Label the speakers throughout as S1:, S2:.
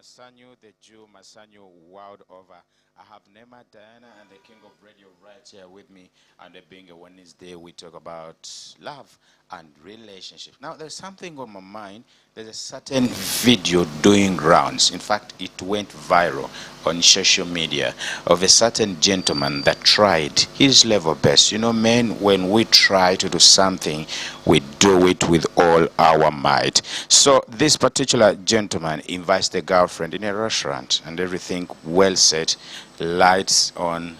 S1: Masanyu, the Jew, Masanyu world over. I have Nema, Diana, and the King of Radio right here with me. And being a Wednesday, we talk about love and relationship. Now, there's something on my mind. There's a certain video doing rounds. In fact, it went viral on social media of a certain gentleman that tried his level best. You know, men, when we try to do something, we do it with all our might. So this particular gentleman invites the girlfriend in a restaurant and everything well set, lights on,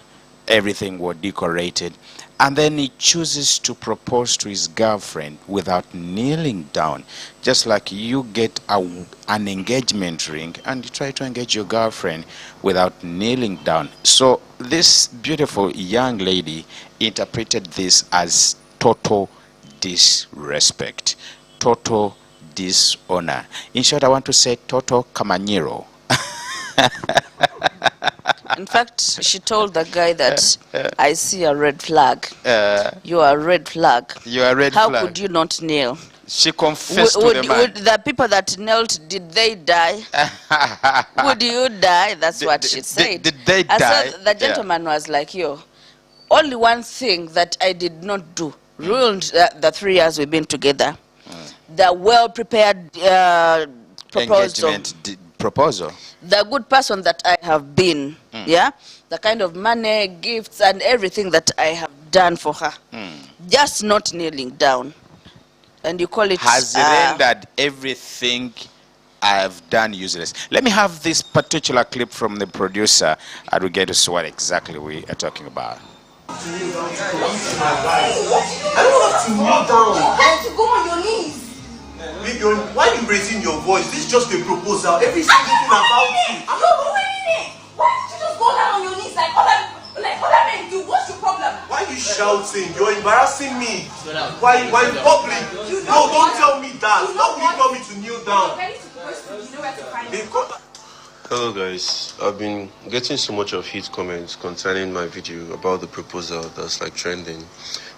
S1: everything was decorated, and then he chooses to propose to his girlfriend without kneeling down. Just like you get an engagement ring and you try to engage your girlfriend without kneeling down. So this beautiful young lady interpreted this as total disrespect, total dishonor. In short, I want to say total kamanyiro.
S2: In fact, she told the guy that I see a red flag. You are a red flag.
S1: You are a red
S2: How
S1: flag.
S2: could you not kneel?
S1: She confessed to the man.
S2: Would the people that knelt, did they die? Would you die? That's what she said.
S1: Did they die?
S2: So the gentleman was like, yo, only one thing that I did not do ruined the 3 years we've been together. The well-prepared proposal.
S1: Proposal.
S2: The good person that I have been, yeah, the kind of money, gifts, and everything that I have done for her, just not kneeling down, and you call it
S1: has rendered everything I've done useless. Let me have this particular clip from the producer, and we get to see what exactly we are talking about.
S3: I don't have to kneel down.
S4: You have to go on your knees.
S3: Why are you raising your voice? This is just a proposal. Every single thing about you.
S4: No, but wait a minute. Why don't you just go down on your knees like other men do? What's your problem?
S3: Why are you shouting? You're embarrassing me. Why in public? No, don't tell me that. How will you tell me to kneel down?
S4: You know where to find me.
S5: Hello guys, I've been getting so much of hate comments concerning my video about the proposal that's like trending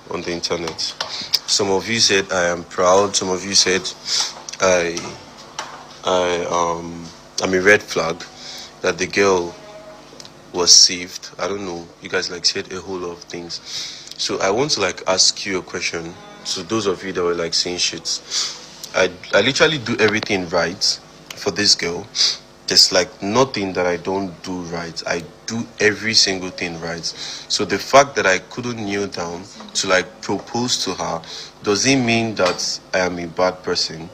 S5: on the internet. Some of you said I am proud, some of you said I'm a red flag, that the girl was saved. I don't know, you guys like said a whole lot of things. So I want to like ask you a question. So those of you that were like saying shit, I literally do everything right for this girl. There's like nothing that I don't do right. I do every single thing right. So the fact that I couldn't kneel down to like propose to her, does it mean that I am a bad person?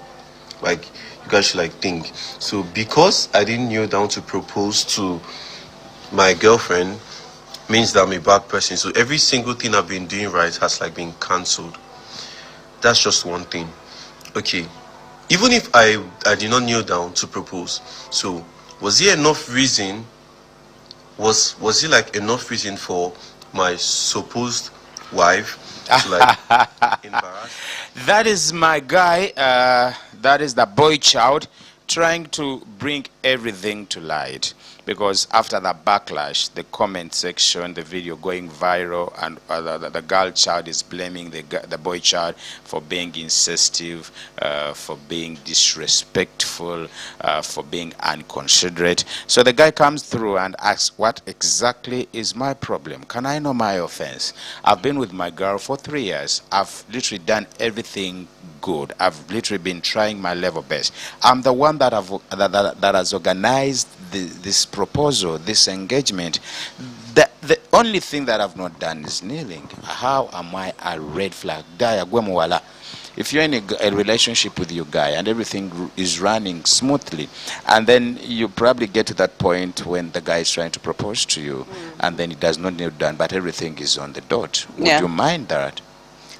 S5: Like, you guys should like think. So because I didn't kneel down to propose to my girlfriend means that I'm a bad person. So every single thing I've been doing right has like been cancelled. That's just one thing. Okay. Even if I did not kneel down to propose, so was there enough reason? Was it like enough reason for my supposed wife to like embarrass?
S1: That is my guy. That is the boy child trying to bring everything to light. Because after the backlash, the comment section, the video going viral, and the girl child is blaming the boy child for being insensitive, for being disrespectful, for being unconsiderate. So the guy comes through and asks, what exactly is my problem? Can I know my offense? I've been with my girl for 3 years. I've literally done everything good. I've literally been trying my level best. I'm the one that has organized this proposal, this engagement. The only thing that I've not done is kneeling. How am I a red flag? If you're in a relationship with your guy and everything is running smoothly, and then you probably get to that point when the guy is trying to propose to you, and then he does not kneel down, but everything is on the dot. Would you mind that?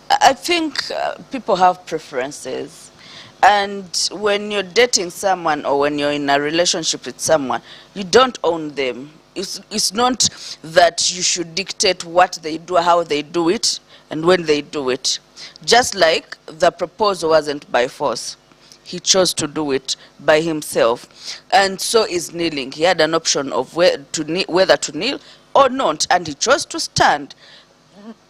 S2: I think people have preferences. And when you're dating someone or when you're in a relationship with someone, you don't own them. It's not that you should dictate what they do, how they do it, and when they do it. Just like the proposal wasn't by force. He chose to do it by himself. And so is kneeling. He had an option of whether to kneel or not, and he chose to stand.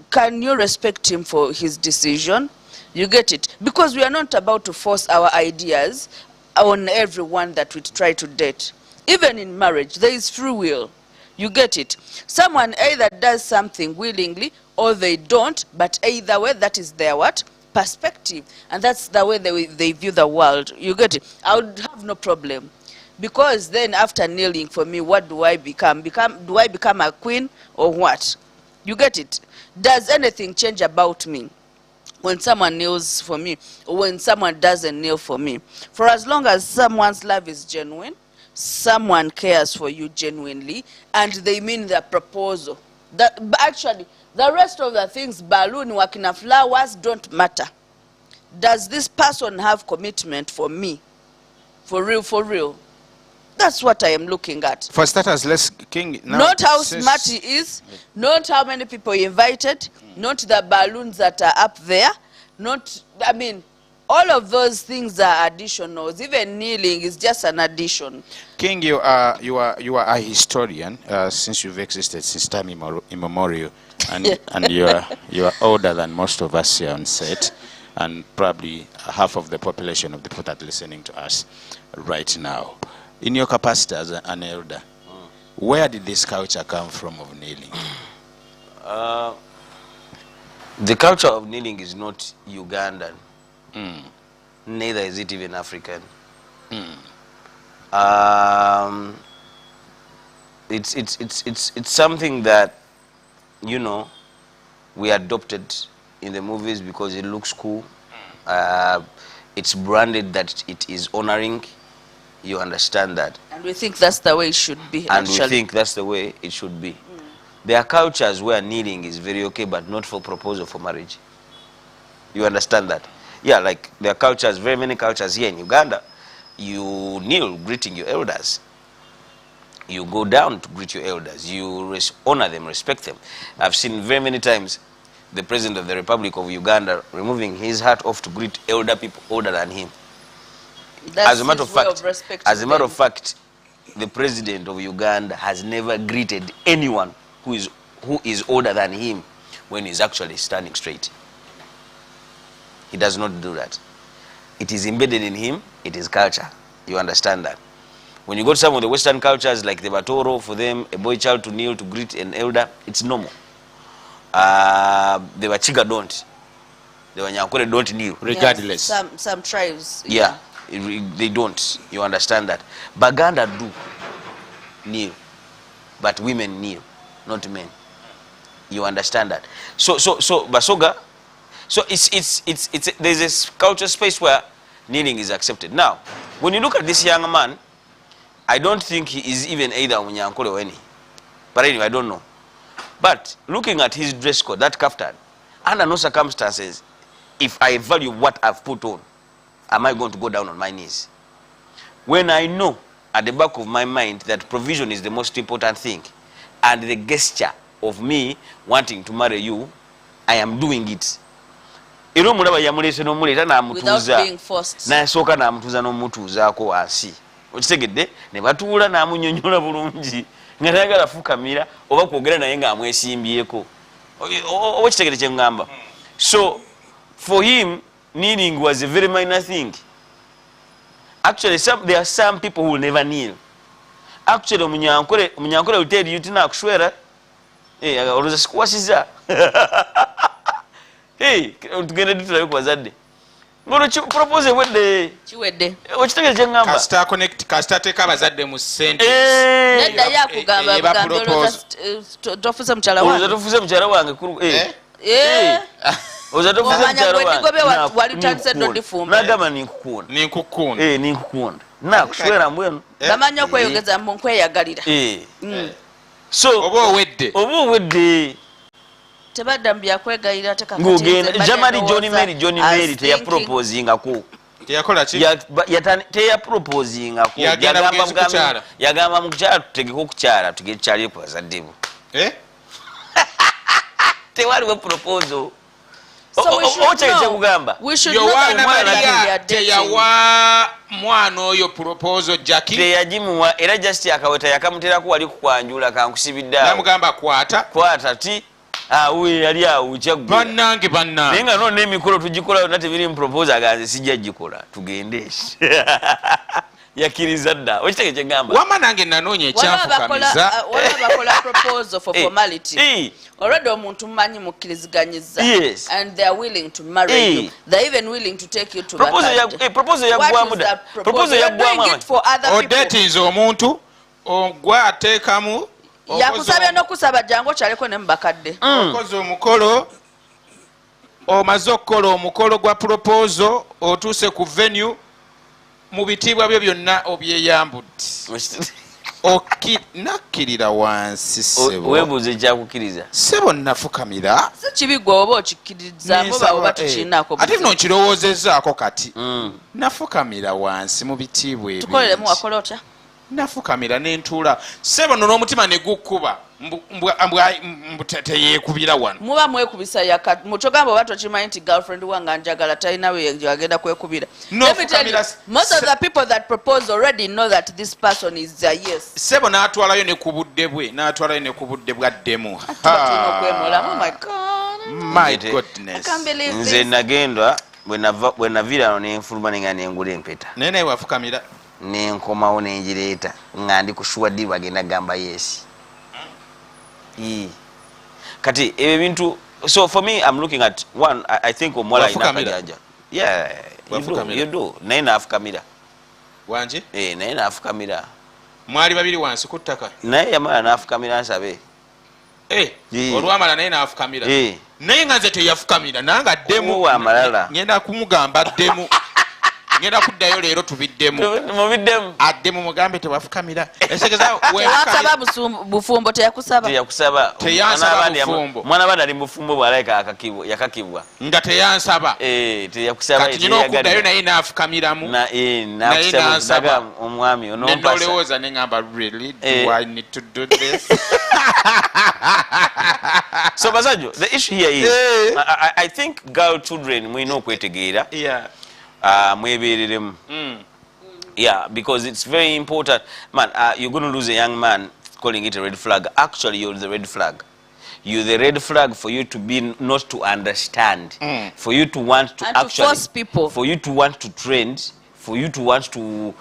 S2: Can you respect him for his decision? You get it? Because we are not about to force our ideas on everyone that we try to date. Even in marriage, there is free will. You get it? Someone either does something willingly or they don't, but either way, that is their what? Perspective. And that's the way they view the world. You get it? I would have no problem. Because then after kneeling for me, what do I become? Do I become a queen or what? You get it? Does anything change about me when someone kneels for me or when someone doesn't kneel for me? For as long as someone's love is genuine, someone cares for you genuinely, and they mean their proposal. But actually, the rest of the things, balloon, wakina flowers, don't matter. Does this person have commitment for me? For real, for real. That's what I am looking at.
S1: For starters, let's King. Now,
S2: not how smart he is, not how many people he invited, not the balloons that are up there, not, I mean, all of those things are additionals. Even kneeling is just an addition.
S1: King, you are a historian since you've existed since time immemorial, and and you are older than most of us here on set, and probably half of the population of the people that are listening to us right now. In your capacity as an elder, where did this culture come from of kneeling?
S6: The culture of kneeling is not Ugandan. Neither is it even African. It's something that, you know, we adopted in the movies because it looks cool. It's branded that it is honoring. You understand that?
S2: And we think that's the way it should be.
S6: And we think that's the way it should be. There are cultures where kneeling is very okay, but not for proposal for marriage. You understand that? Yeah, like there are cultures, very many cultures here in Uganda. You kneel greeting your elders. You go down to greet your elders. You honor them, respect them. I've seen very many times the President of the Republic of Uganda removing his hat off to greet elder people older than him.
S2: That's
S6: as a matter of fact, the President of Uganda has never greeted anyone who is older than him when he's actually standing straight. He does not do that. It is embedded in him. It is culture. You understand that? When you go to some of the Western cultures like the Batoro, for them, a boy child to kneel to greet an elder, it's normal. The Wachiga don't. The Wanyankore don't kneel.
S1: Regardless.
S2: Yes, some tribes.
S6: Yeah. They don't. You understand that? Baganda do kneel, but women kneel, not men. You understand that? So Basoga. So there's this culture space where kneeling is accepted. Now, when you look at this young man, I don't think he is even either Munyankole or any. But anyway, I don't know. But looking at his dress code, that kaftan, under no circumstances, if I value what I've put on, am I going to go down on my knees? When I know at the back of my mind that provision is the most important thing, and the gesture of me wanting to marry you, I am doing it.
S2: Without being forced.
S6: Nasoka namutuza nomutuzaako wansi. Okitegedde ne batuula namunyonyola bulungi. Nga tayagala fukamira oba kwogera naye nga amwesimbyeko. Okitegedde kye ngamba. So for him, kneeling was a very minor thing. Actually, there are some people who will never kneel. Actually, Munyankole will tell you to kushwera. Oluza sikuwasiza. Hey, tugende tutulayo kwa zadde. Ngono propose wedde.
S2: Chiwedde.
S6: Okitegere kye ngamba.
S1: Kasita connect, kasita teka abazadde mu sentence.
S2: Nedda yakugamba bugambye tofuza mukyala wange.
S6: Oza tofuza mukyala wange kuru. Oza tofuza mukyala wange.
S2: Gobe wali tandise ndo fumba.
S6: Nagamba ninkukuona.
S1: Ninkukuona.
S6: Ninkukuona. Na kushwera mbwenu.
S2: Bamanya okweyogeza mu nkweyagalira.
S6: So
S1: obo wedde.
S2: Tebadda mbyakwegalira tekaka.
S6: Ngugenda Jamali John Mary teya proposing ko.
S1: Teyakola ki?
S6: Teya proposing ko. Yagamba mukyala tutegeko kukyala tugekyali ku bazadde bo. Tewaliwo proposal.
S2: We should know that
S1: teyawa mwana oyo proposal Jackie.
S6: Teyagimuwa era just akaweta yakamuterako wali kukwanjula kankusibidde.
S1: Namugamba kwata
S6: ti awe yali awo kyagwa.
S1: Bannange.
S6: Nenga no n'emikolo tugikola nate biri proposal ganze sijja gikola tugende. yakiriza dda okitege kyegamba
S1: wama nange nanoonya ekyanfukamiza
S2: waliwo bakola proposal for formality already omuntu mumanyi mukkiriziganyiza
S6: Yes.
S2: and they are willing to marry you, they're even willing to take you to
S6: proposal yaggwamu da proposal yaggwamu
S1: odetinze omuntu gwe ateekamu
S2: yakusabye n'okusaba jangu okyaleko ne mubakadde
S1: okoze omukolo omaze okukola omukolo gwa proposal otuuse ku venue mu bitiibwa byo byonna obyeyambudde nakkirira wansi sebo
S6: weebuuza ekyakukkiriza
S1: sebo nafukamira
S2: si kibi gwe oba okikkiririzaamu baoba tukiinaako
S1: ate nno nkirowoozezaako kati nafukamira wansi mu bitiibwa ebyo
S2: tukoleremu wakola otya
S1: nafukamira nentuula sebo no n'omutima ne gukkuba mbu teyeekubira wano
S2: muba mwekubisa yaka mukyogamba oba tokimanyi nti girlfriend wange njagala talinawe gyagenda kwekubira. Let me tell you, most of the people that propose already know that this person is a yes.
S1: Sebo n'atwalayo ne ku budde bwe addemu.
S2: Oh my God.
S1: My goodness.
S2: I can't believe this.
S6: Nze nagendwa bwe naviira ano nenfuluma nenga nengula empeta
S1: naye wafukamira
S6: nenkomawo nengireeta nga ndi kushuwa ddi bagenda gamba yes. Kati ebyo bintu, so for me I'm looking at one, I think omuwala ina kajaja. Yeah, you do. Naye naafukamira.
S1: Wanje?
S6: Naye naafukamira.
S1: Mwali babiri wansi ku ttaka.
S6: Naye yamala naafukamira nsabe.
S1: Olwamala naye naafukamira. Naye nga nze teyafukamira nanga ddemu.
S6: Amalala.
S1: Ngenda kumugamba ddemu. Ngenda kuddayo leero tubiddemu.
S6: Mubiddemu.
S1: Addemu mugambe tewafukamira. Esegeza
S2: tewasaba bufumbo teyakusaba.
S6: Teyakusaba.
S1: Teyansaba bufumbo.
S6: Mwana bana ali bufumbo bwalaika yakakibwa.
S1: Nga teyansaba.
S6: Teyakusaba.
S1: Kati nyina okuddayo naye naafukamiramu.
S6: Nakusaba omwami onompasa.
S1: Nolowooza ne ngamba really do I need to do this?
S6: So Masanyu, the issue here is I think girl children we know kwetegeera.
S1: Yeah.
S6: Yeah, because it's very important. Man, you're going to lose a young man calling it a red flag. Actually, you're the red flag. You're the red flag for you to be not to understand, for you to want to
S2: and
S6: actually,
S2: to force people.
S6: For you to want to trend, for you to want to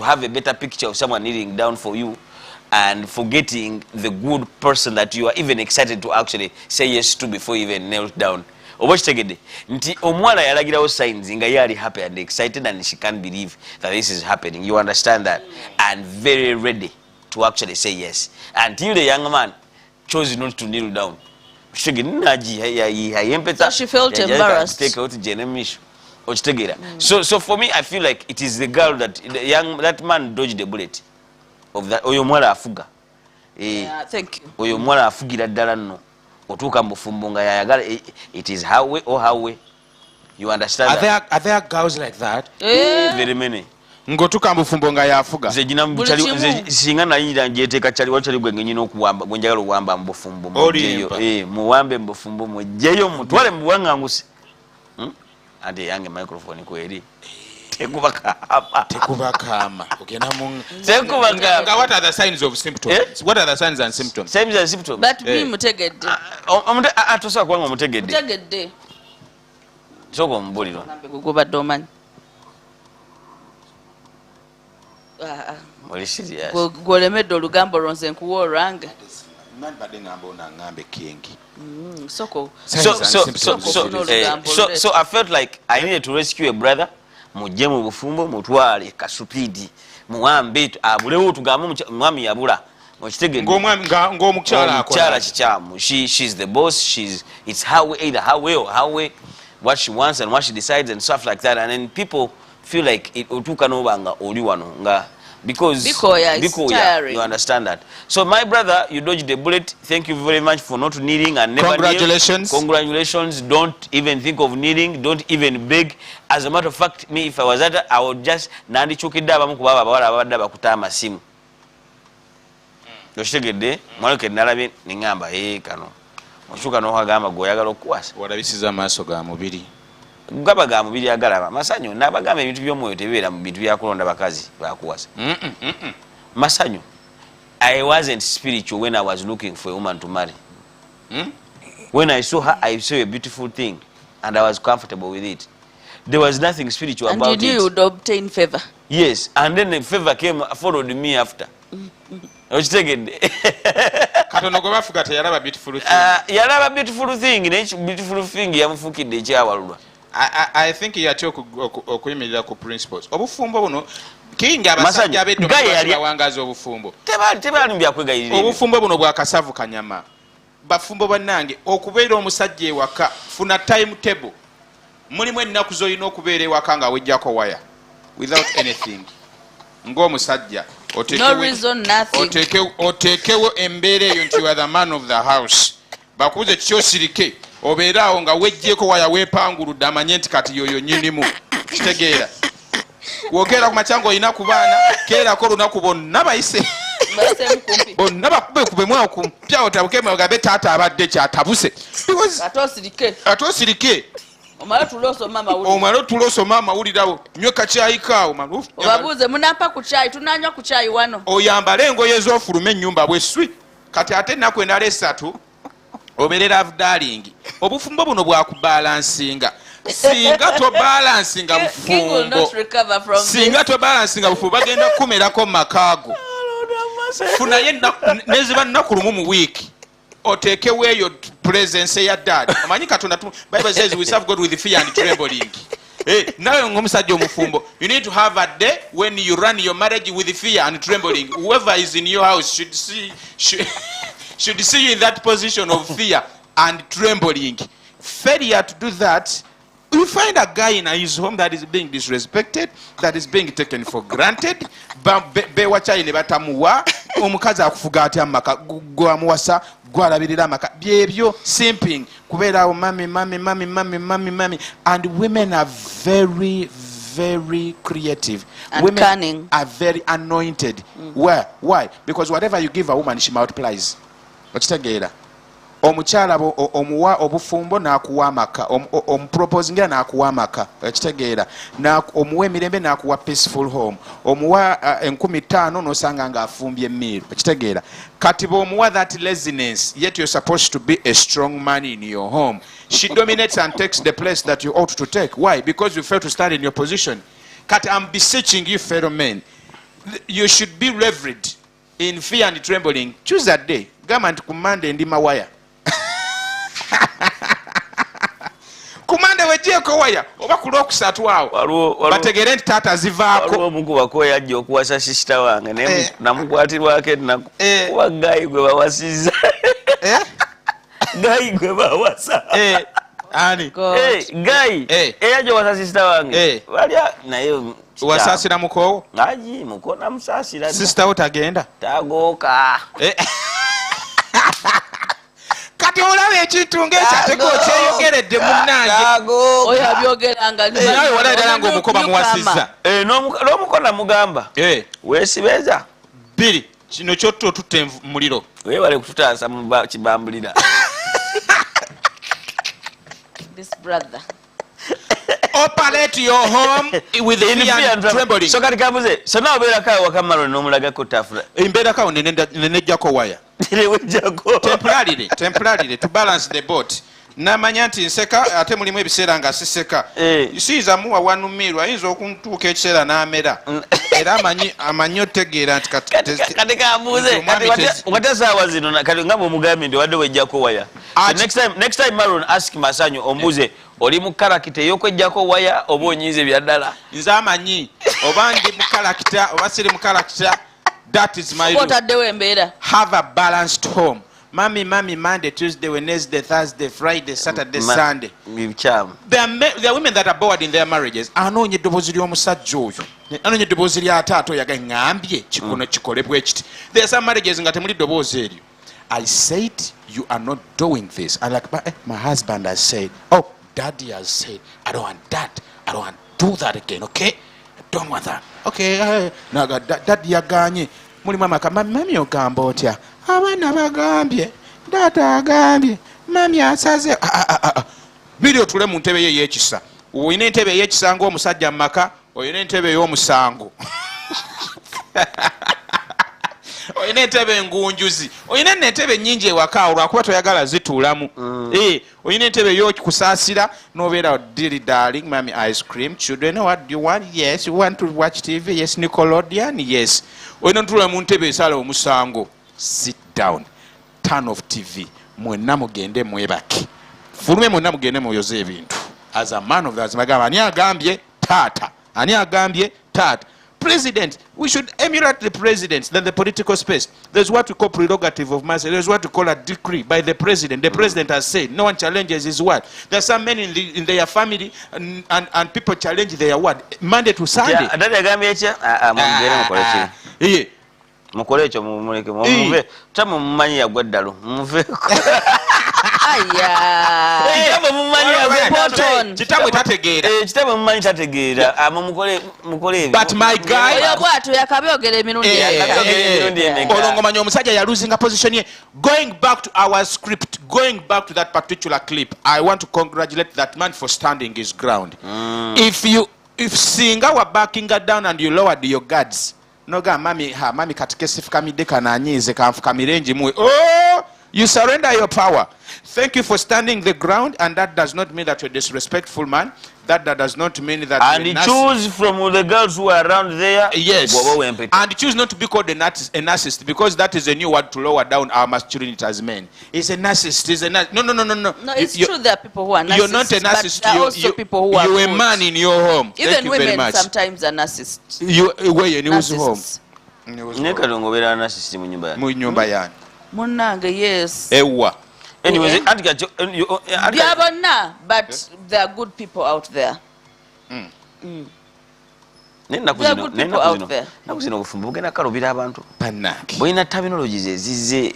S6: have a better picture of someone kneeling down for you, and forgetting the good person that you are even excited to actually say yes to before you even knelt down. Obochitegede nti omwana yalagirawo signs nga yali happy and excited and she can't believe that this is happening. You understand that? And very ready to actually say yes. Until the young man chose not to kneel down. So
S2: she felt embarrassed.
S6: Take out Jenemisho. So for me, I feel like it is the girl that man dodged the bullet of that. Oyo mwala afuga.
S2: Yeah, thank you.
S6: Oyo mwala afugira ddala nno. Otuka mufumbo nga yayagala, it is her way or her way. You understand that?
S1: Are there girls like that?
S6: Very many.
S1: Ngotuka mufumbo nga yafuga.
S6: Nze jina mbuchali singa nayira njeteeka chali wachali gwe ngenyina okuwamba gwenjagala okuwamba mbufumbo mujjeyo. Muwambe mbufumbo mujjeyo mutwale mubuwanganguse. Ate yange microphone kweri. Tekuba kama. Ogenda mu Tekuba kama.
S1: What are the signs of symptoms? What are the signs and symptoms?
S6: Signs and symptoms.
S2: But me mutegedde.
S6: Atosa kwanga mutegedde.
S2: Mutegedde.
S6: Soko mbuliro.
S2: Gubadde omanyi.
S6: Oli serious.
S2: Gwolemedde olugambo lwonze nkuwa olwange.
S6: So I felt like I needed to rescue a brother. Mujje mu bufumbo mutwale kasupidi muwambe abulewo tugamba mwami yabula okitegedde
S1: ng'omukyala
S6: akola kikyamu. She's the boss. It's her way, either her way or her way, what she wants and what she decides and stuff like that. And then people feel like otuuka n'obanga oli wano nga because
S2: tiring.
S6: You understand that. So my brother, you dodged the bullet. Thank you very much for not kneeling and never
S1: congratulations.
S6: Kneel. Congratulations. Don't even think of kneeling. Don't even beg. As a matter of fact, me if I was that, I would just nandi chukidda abamu ku baba abawala abadde bakuta amasimu. Oshitegedde mwaloke nalabye ningamba kano. Oshuka n'okagamba gw'oyagala okukwasa.
S1: Walabisiza amaaso ga mubiri.
S6: Gaba ga mubiri agalaba. Masanyu n'abagamba ebintu by'omwoyo tebibeera mu bintu bya kulonda bakazi bakuwasa. Masanyu, I wasn't spiritual when I was looking for a woman to marry. When I saw her, I saw a beautiful thing and I was comfortable with it. there was nothing spiritual
S2: And
S6: about
S2: you knew
S6: it.
S2: you would obtain favor.
S6: Yes, and then the favor followed me after. Okitegedde.
S1: Katono gwe bafuga teyalaba beautiful thing.
S6: Yalaba beautiful thing, beautiful thing yamufukidde ekyawalulwa.
S1: I think yatya okuyimirira ku principles. Obufumbo buno kinga abasajja ab'edda bawangaza obufumbo.
S6: Tebalumbya kwegayirira.
S1: Obufumbo buno bwa kasavu kanyama. Bafumbo bannange okubeera omusajja ewaka funa timetable. Mulimu ennaku z'olina okubeera ewaka nga wejjako waya without anything. Ng'omusajja oteekewo embeera eyo nti you are the man of the house. Bakuuze kyosirike obeera awo nga wejjeeko waya weepanguludde amanye nti kati yoyo nyinimu. Kitegeera wokeera ku makya ng'olina ku baana keerako olunaku bonna bayise bonna bakubekubemu awo kumpya otabuke ogambe taata abadde kyatabuse ate osirike
S2: omala tulo osoma amawulire awo nywe kakyayiko awo obabuuze munampa ku kyayi tunanywa ku kyayi wano
S1: oyambale engoye ez'ofuluma ennyumba bweswi kati ate ennaku endala esatu obeerera avdaling. Obufumbo buno bwakubalansinga singa tobalansinga bufumbo bagenda kumerako makaago funaye neziba nnaku lumu mu wiiki oteekewo eyo presence eya dad. Amanyi Katonda Bible says we serve God with fear and trembling. Nawe ng'omusajja omufumbo you need to have a day when you run your marriage with fear and trembling. Whoever is in your house should see you in that position of fear and trembling. Failure to do that, you find a guy in his home that is being disrespected, that is being taken for granted. Bewachayi ne batamuwa omukazi akufuga ati amaka gwamuwasa gwalabirira amaka byebyo simping kubeera awo mami and women are very creative
S2: and
S1: women
S2: cunning.
S1: Are very anointed. Why? Because whatever you give a woman she multiplies. Okitegeera omukyala omuwa obufumbo n'akuwa amaka omuproposingira n'akuwa amaka ekitegeera omuwa emirembe n'akuwa peaceful home omuwa 15,000 n'osanga ng'afumbye emiiru ekitegeera kati bw'omuwa that laziness yet you're supposed to be a strong man in your home she dominates and takes the place that you ought to take. Why? Because you fail to stand in your position. Kati I'm beseeching you fellow men, you should be reverent in fear and trembling. Choose that day. Gamba nti ku Monday ndi mawaya kumande wejjeeko waya oba ku Lwokusatu awo bategere nti taata zivaako.
S6: Waliwo omu ku bako yajja okuwasa sisita wange naye namukwatirwako ennaku kuba gayi gwe bawasiza gayi gwe bawasa
S1: ani
S6: gayi eyajja owasa sisita wange balya naye
S1: wasaasira mukoowo
S6: aji muko namusaasira
S1: sisita wo tagenda
S6: tagooka
S1: kati olaba ekintu ng'ekyateko kyeyogeredde munnange
S2: oyo abyogeranga
S1: nawe walayo ddala ng'omukoba muwasizza
S6: n'omukola mugamba weesibeza
S1: bbiri kino kyotto otutte muliro
S6: weewale kututaasa mu kibambulira
S2: this brother
S1: operate your home with fear and trembling.
S6: So kati kabuze so nawe obeerako awo waka Maron n'omulagako tafula
S1: embeerako nenejjako waya temporarily to balance the boat. Namanya nti nseka ate mulimu ebiseera nga siseka isiiza muwa wanumirwa ayinza okuntuuka ekiseera n'amera era amanyi otegeera nti
S6: kati kabuze kati esaawa zino kati nga bw'omugambye ndi wadde wejjako waya. Next time Maron ask Masanyu ombuze oli mu karakita ey'okwejjako waya oba onyiize bya ddala.
S1: Nze amanyi oba ndi mu karakita oba siri mu karakita. That is my rule. Have a balanced home. Mommy, Monday, Tuesday, Wednesday, Thursday, Friday, Saturday, Sunday. There are women that are bored in their marriages. Anonye dobozi ly'omusajja oyo. Anonye dobozi lya taata oyo ngambye kikono kikole bwe kiti. There are some marriages nga temuli dobozi eryo. I said you are not doing this. I like my husband has said. Oh, daddy has said. I don't want that. I don't want to do that again, okay? Don't want that. Okay, naga daddy yaganye. Mulimu amaka mami ogamba otya? Abaana bagambye, data agambye, mami asaze. Biri otule mu ntebe ye y'ekisa. Oyina entebe y'ekisa ng'omusajja mu maka, oyina entebe y'omusango. oyina entebe engunjuzi oyina entebe nyingi ewaka olwakuba toyagala zituulamu oyina entebe yokusaasira nobeera diri darling mami ice cream children what do you want yes you want to watch tv yes Nickelodeon yes oyina ntula mu ntebe esala omusango sit down turn off tv mwenna mugende mwebake fulume mwenna mugende muyoze ebintu as a man of the azimagamba ani agambye taata president, we should emulate the president than the political space. There's what we call prerogative of mercy. There's what we call a decree by the president. The president has said no one challenges his word. There's some men in their family and people challenge their word Monday to Sunday.
S6: Mukole ekyo mumuleke mumuve tamumanyi yagweddalo mumuve
S1: kitabwe tategeera mukole
S2: but my guy oyo bwatu yakabyogera emirundi
S1: olongomanya omusajja yaluzinga position ye. Going back to our script, going back to that particular clip, I want to congratulate that man for standing his ground. If singa were backing her down and you lowered your guards, noga mami katikesifukamidde kananyize kanfukamirenji muwe, oh, you surrender your power. Thank you for standing the ground, and that does not mean that you're a disrespectful man. That does not mean that.
S6: And choose from the girls who are around there.
S1: Yes. And choose not to be called a narcissist, because that is a new word to lower down our masculinity as men. He's a narcissist. He's a No,
S2: it's true there are people who are narcissists.
S1: You're not a narcissist.
S2: But there are also people who are
S1: you're a man in your home.
S2: Even
S1: Thank you
S2: women
S1: very much.
S2: sometimes are narcissists.
S1: Where in whose home? Mu nyumba yani.
S2: Munange, yes.
S1: Ewa.
S6: Anyways,
S2: but there are good people out there.
S6: nakuzina obufumbo bugenda kalubira abantu
S1: bannange
S6: boyina terminologies ezize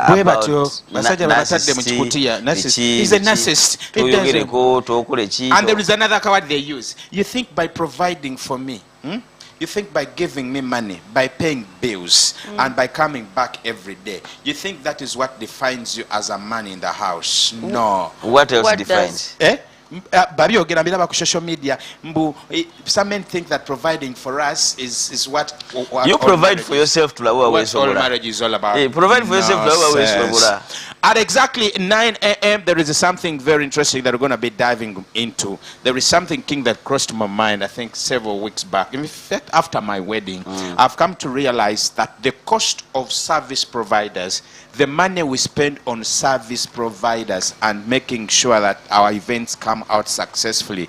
S1: bwe batyo basajja babatadde mu kikutiya is a narcissist
S6: toyogereko tokole ki
S1: and there is another word they use. You think by providing for me, you think by giving me money, by paying bills, and by coming back every day, you think that is what defines you as a man in the house? No.
S6: What else defines?
S1: Babi ogera biraba ku social media mbu some men think that providing for us is what
S6: you provide for yourself to lawa
S1: what all marriage is all about.
S6: Provide for yourself to lawa
S1: At exactly 9 a.m. there is something very interesting that we're going to be diving into. There is something, King, that crossed my mind I think several weeks back. In fact, after my wedding, I've come to realize that the cost of service providers, the money we spend on service providers and making sure that our events come out successfully,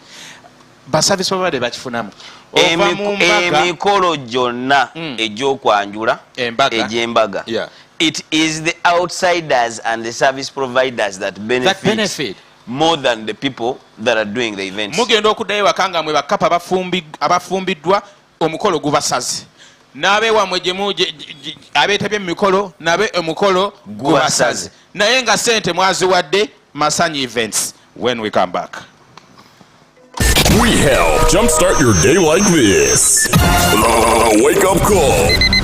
S1: but service provider bachifunamu
S6: emikolo gyonna egy'okwanjula egy'embaga. It is the outsiders and the service providers that benefit more than the people that are doing the events.
S1: Mugenda okuddayo wakanga mwe bakapa abafumbiddwa omukolo gubasaze n'abeewamwe abeetabye mu mikolo nabe omukolo gubasaze naye nga sente mwaziwadde Masanyu events. When we come back,
S7: we help jumpstart your day like this. Wake up call.